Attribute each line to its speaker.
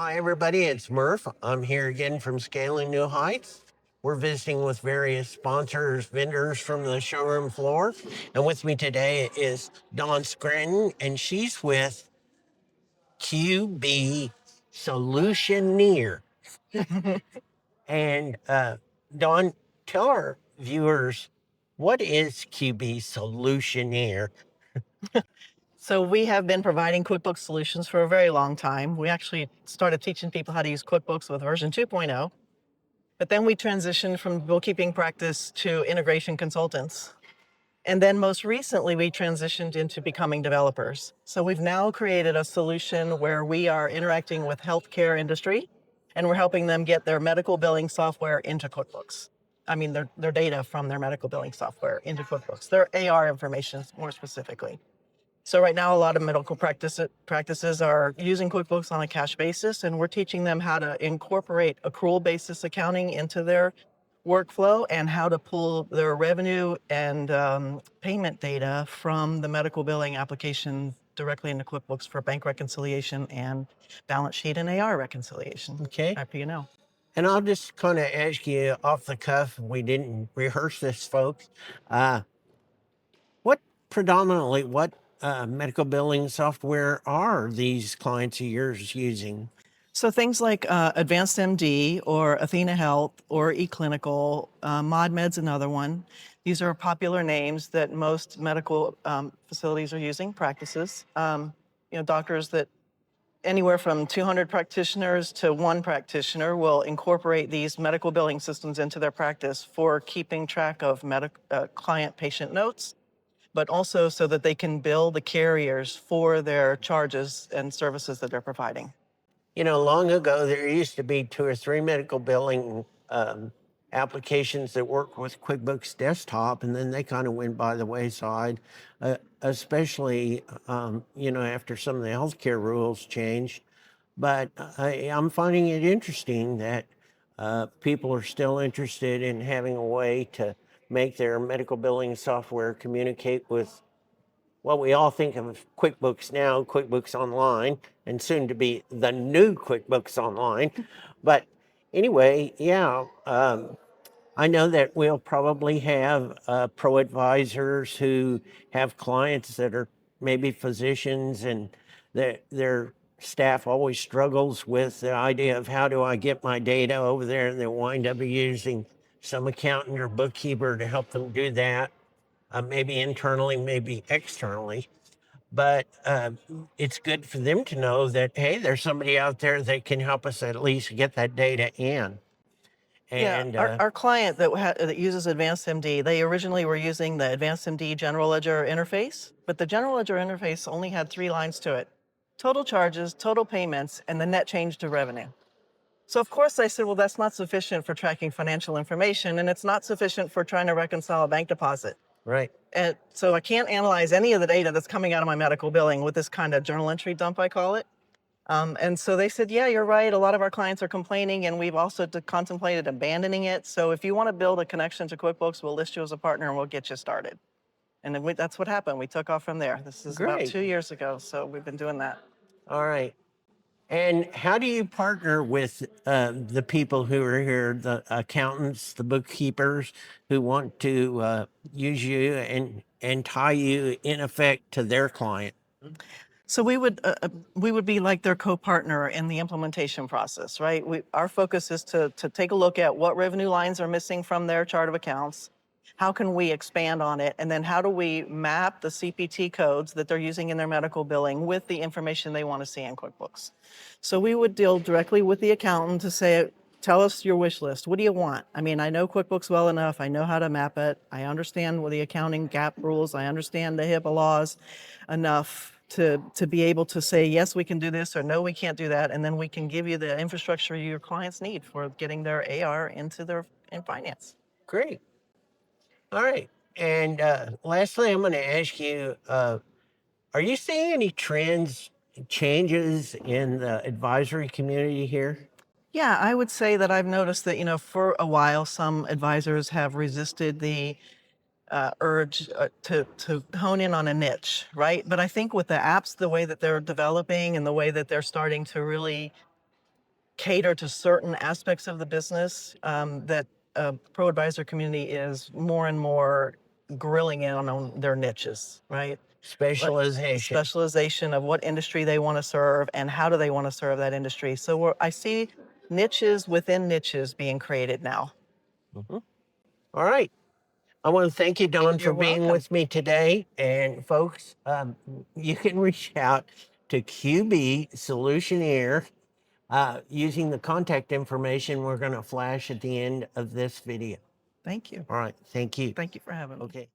Speaker 1: Hi, everybody. It's Murph. I'm here again from Scaling New Heights. We're visiting with various sponsors, vendors from the showroom floor. And with me today is Dawn Scranton, and she's with qbSolutioneer. And Dawn, tell our viewers, what is qbSolutioneer?
Speaker 2: So we have been providing QuickBooks solutions for a very long time. We actually started teaching people how to use QuickBooks with version 2.0, but then we transitioned from bookkeeping practice to integration consultants. And then most recently, we transitioned into becoming developers. So we've now created a solution where we are interacting with healthcare industry, and we're helping them get their medical billing software into QuickBooks. I mean, their data from their medical billing software into QuickBooks, their AR information more specifically. So right now, a lot of medical practices are using QuickBooks on a cash basis, and we're teaching them how to incorporate accrual basis accounting into their workflow and how to pull their revenue and payment data from the medical billing application directly into QuickBooks for bank reconciliation and balance sheet and AR reconciliation.
Speaker 1: Okay.
Speaker 2: After you know.
Speaker 1: And I'll just kind of ask you off the cuff. We didn't rehearse this, folks. What medical billing software are these clients of yours using?
Speaker 2: So things like AdvancedMD or Athena Health or eClinical, ModMed's another one. These are popular names that most medical facilities are using, practices. Doctors that anywhere from 200 practitioners to one practitioner will incorporate these medical billing systems into their practice for keeping track of client patient notes, but also so that they can bill the carriers for their charges and services that they're providing.
Speaker 1: You know, long ago, there used to be 2 or 3 medical billing applications that worked with QuickBooks Desktop, and then they kind of went by the wayside, especially, after some of the healthcare rules changed. But I'm finding it interesting that people are still interested in having a way to make their medical billing software communicate with what we all think of QuickBooks now, QuickBooks Online, and soon to be the new QuickBooks Online. But anyway, I know that we'll probably have pro advisors who have clients that are maybe physicians, and their staff always struggles with the idea of how do I get my data over there, and they wind up using some accountant or bookkeeper to help them do that. Maybe internally, maybe externally. But it's good for them to know that, hey, there's somebody out there that can help us at least get that data in. And
Speaker 2: our client that uses AdvancedMD, they originally were using the AdvancedMD General Ledger interface, but the General Ledger interface only had 3 lines to it: total charges, total payments, and the net change to revenue. So of course I said, well, that's not sufficient for tracking financial information, and it's not sufficient for trying to reconcile a bank deposit.
Speaker 1: right.
Speaker 2: And so I can't analyze any of the data that's coming out of my medical billing with this kind of journal entry dump, I call it. And so they said, yeah, you're right. A lot of our clients are complaining, and we've also contemplated abandoning it. So if you want to build a connection to QuickBooks, we'll list you as a partner and we'll get you started. And then that's what happened. We took off from there. This is about
Speaker 1: Great.
Speaker 2: 2 years ago. So we've been doing that.
Speaker 1: All right. And how do you partner with the people who are here, the accountants, the bookkeepers who want to use you and tie you in effect to their client?
Speaker 2: So we would be like their co-partner in the implementation process, right? Our focus is to take a look at what revenue lines are missing from their chart of accounts. How can we expand on it? And then how do we map the CPT codes that they're using in their medical billing with the information they want to see in QuickBooks? So we would deal directly with the accountant to say, tell us your wish list. What do you want? I mean, I know QuickBooks well enough. I know how to map it. I understand the accounting gap rules. I understand the HIPAA laws enough to be able to say, yes, we can do this, or no, we can't do that. And then we can give you the infrastructure your clients need for getting their AR into in finance.
Speaker 1: Great. All right. And lastly, I'm going to ask you, are you seeing any changes in the advisory community here?
Speaker 2: Yeah, I would say that I've noticed that, for a while, some advisors have resisted the urge to hone in on a niche, right? But I think with the apps, the way that they're developing and the way that they're starting to really cater to certain aspects of the business that pro advisor community is more and more grilling in on their niches, right?
Speaker 1: Specialization.
Speaker 2: Specialization of what industry they want to serve and how do they want to serve that industry. So I see niches within niches being created now.
Speaker 1: All right. I want to thank you, Dawn, for
Speaker 2: You're
Speaker 1: being
Speaker 2: welcome.
Speaker 1: with me today. And folks, you can reach out to qbSolutioneers using the contact information we're going to flash at the end of this video.
Speaker 2: Thank you.
Speaker 1: All right. Thank you.
Speaker 2: Thank you for having me.
Speaker 1: Okay.